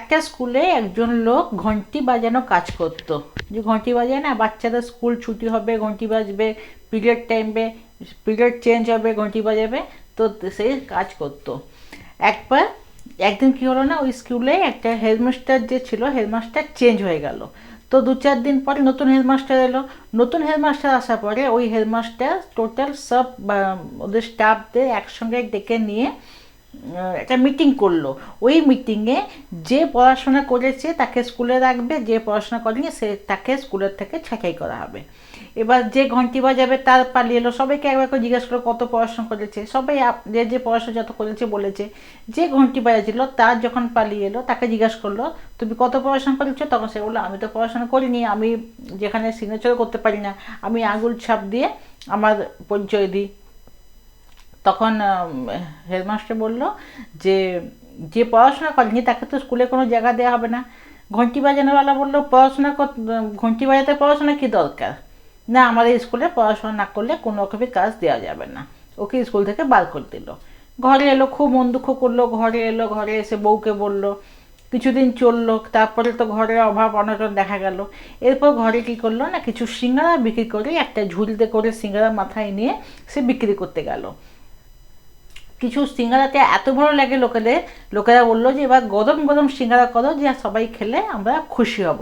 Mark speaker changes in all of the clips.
Speaker 1: একটা স্কুলে একজন লোক ঘন্টি বাজানো কাজ করতো, যে ঘন্টি বাজায় না, বাচ্চাদের স্কুল ছুটি হবে ঘন্টি বাজবে, পিরিয়ড টাইমে পিরিয়ড চেঞ্জ হবে ঘন্টি বাজাবে, তো সেই কাজ করতো। একবার একদিন কী হলো না, ওই স্কুলে একটা হেডমাস্টার যে ছিল, হেডমাস্টার চেঞ্জ হয়ে গেল। তো 2-4 দিন পরে নতুন হেডমাস্টার এলো। নতুন হেডমাস্টার আসার পরে ওই হেডমাস্টার টোটাল সব ওদের স্টাফদের একসঙ্গে ডেকে নিয়ে একটা মিটিং করলো। ওই মিটিংয়ে যে পড়াশোনা করেছে তাকে স্কুলে রাখবে, যে পড়াশোনা করেনি সে তাকে স্কুলের থেকে ছাঁটাই করা হবে। এবার যে ঘন্টি বাজাবে তার পালি এলো, সবাইকে একবার করে জিজ্ঞেস করলো কত পড়াশোনা করেছে, সবাই যে যে পড়াশোনা যত করেছে বলেছে। যে ঘন্টি বাজাচ্ছিল তার যখন পালিয়ে এলো তাকে জিজ্ঞেস করলো তুমি কত পড়াশোনা করেছো, তখন সে বললো আমি তো পড়াশোনা করিনি, আমি যেখানে সিগনেচার করতে পারি না, আমি আঙুল ছাপ দিয়ে আমার পরিচয় দিই। তখন হেডমাস্টার বলল যে যে পড়াশোনা করেনি তাকে তো স্কুলে কোনো জায়গা দেওয়া হবে না। ঘন্টি বাজানোওয়ালা বললো পড়াশোনা ঘন্টি বাজাতে পড়াশোনা কী দরকার, না আমাদের স্কুলে পড়াশোনা না করলে কোনো রকমের কাজ দেওয়া যাবে না। ওকে স্কুল থেকে বার করে দিল। ঘরে এলো, খুব মন দুঃখ করলো, ঘরে এলো, ঘরে এসে বউকে বলল। কিছুদিন চললো, তারপরে তো ঘরের অভাব অনটন দেখা গেল। এরপর ঘরে কী করলো না, কিছু সিঙ্গারা বিক্রি করে একটা ঝুড়িতে করে সিঙ্গারা মাথায় নিয়ে সে বিক্রি করতে গেল। কিছু সিঙ্গারাতে এত ভালো লাগে লোকেদের, লোকেরা বললো যে এবার গরম গরম সিঙ্গারা করো যে সবাই খেলে আমরা খুশি হব।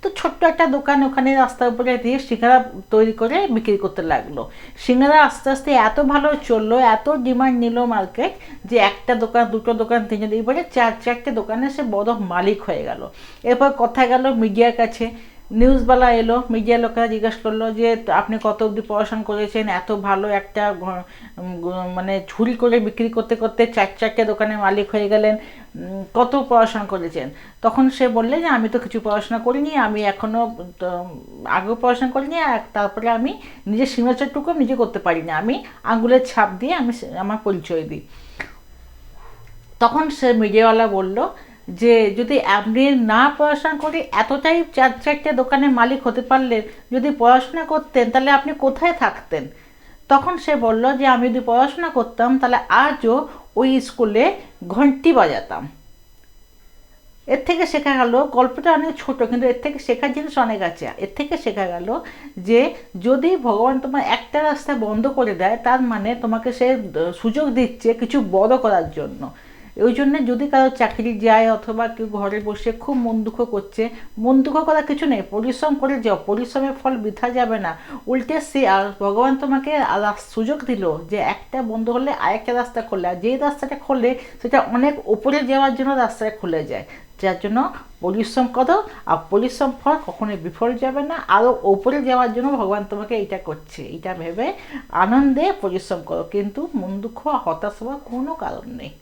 Speaker 1: তো ছোট্ট একটা দোকান ওখানে রাস্তার উপরে দিয়ে সিঙ্গারা তৈরি করে বিক্রি করতে লাগলো। সিঙ্গারা আস্তে আস্তে এত ভালো চললো, এত ডিমান্ড নিল মার্কেট, যে একটা দোকান, দুটো দোকান, তিনটে, এবারে 4-4টে দোকানে সে বড় মালিক হয়ে গেল। এরপর কথা গেল মিডিয়ার কাছে, নিউজওয়ালা এলো, মিডিয়ার লোকেরা জিজ্ঞাসা করলো যে আপনি কত অবধি পড়াশোনা করেছেন, এত ভালো একটা মানে ঝুড়ি করে বিক্রি করতে করতে 4-4টে দোকানের মালিক হয়ে গেলেন, কত পড়াশোনা করেছেন। তখন সে বললে যে আমি তো কিছু পড়াশোনা করিনি, আমি এখনও আগেও পড়াশোনা করিনি, আর তারপরে আমি নিজের সিগনেচারটুকু নিজে করতে পারি না, আমি আঙুলের ছাপ দিয়ে আমি আমার পরিচয় দিই। তখন সে মিডিয়াওয়ালা বলল যে যদি আপনি না পড়াশোনা করে এতটাই 4-4টে দোকানের মালিক হতে পারলেন, যদি পড়াশোনা করতেন তাহলে আপনি কোথায় থাকতেন। তখন সে বলল যে আমি যদি পড়াশোনা করতাম তাহলে আজও ওই স্কুলে ঘন্টি বাজাতাম। এর থেকে শেখা গেল, গল্পটা অনেক ছোট কিন্তু এর থেকে শেখার জিনিস অনেক আছে। এর থেকে শেখা গেল যে যদি ভগবান তোমার একটা রাস্তা বন্ধ করে দেয় তার মানে তোমাকে সে সুযোগ দিচ্ছে কিছু বড় করার জন্য। ওই জন্যে যদি কারো চাকরি যায় অথবা কেউ ঘরে বসে খুব মন দুঃখ করছে, মন দুঃখ করার কিছু নেই, পরিশ্রম করে যাও, পরিশ্রমের ফল বৃথা যাবে না। উল্টে সে আর ভগবান তোমাকে সুযোগ দিল যে একটা বন্ধ হলে আরেকটা রাস্তা খোলে, আর যেই রাস্তাটা খোলে সেটা অনেক উপরে যাওয়ার জন্য রাস্তাটা খুলে যায়। যার জন্য পরিশ্রম করো, আর পরিশ্রম ফল কখনোই বিফল যাবে না, আরও ওপরে যাওয়ার জন্য ভগবান তোমাকে এইটা করছে, এইটা ভেবে আনন্দে পরিশ্রম করো, কিন্তু মন দুঃখ হতাশ হওয়ার কোনো কারণ নেই।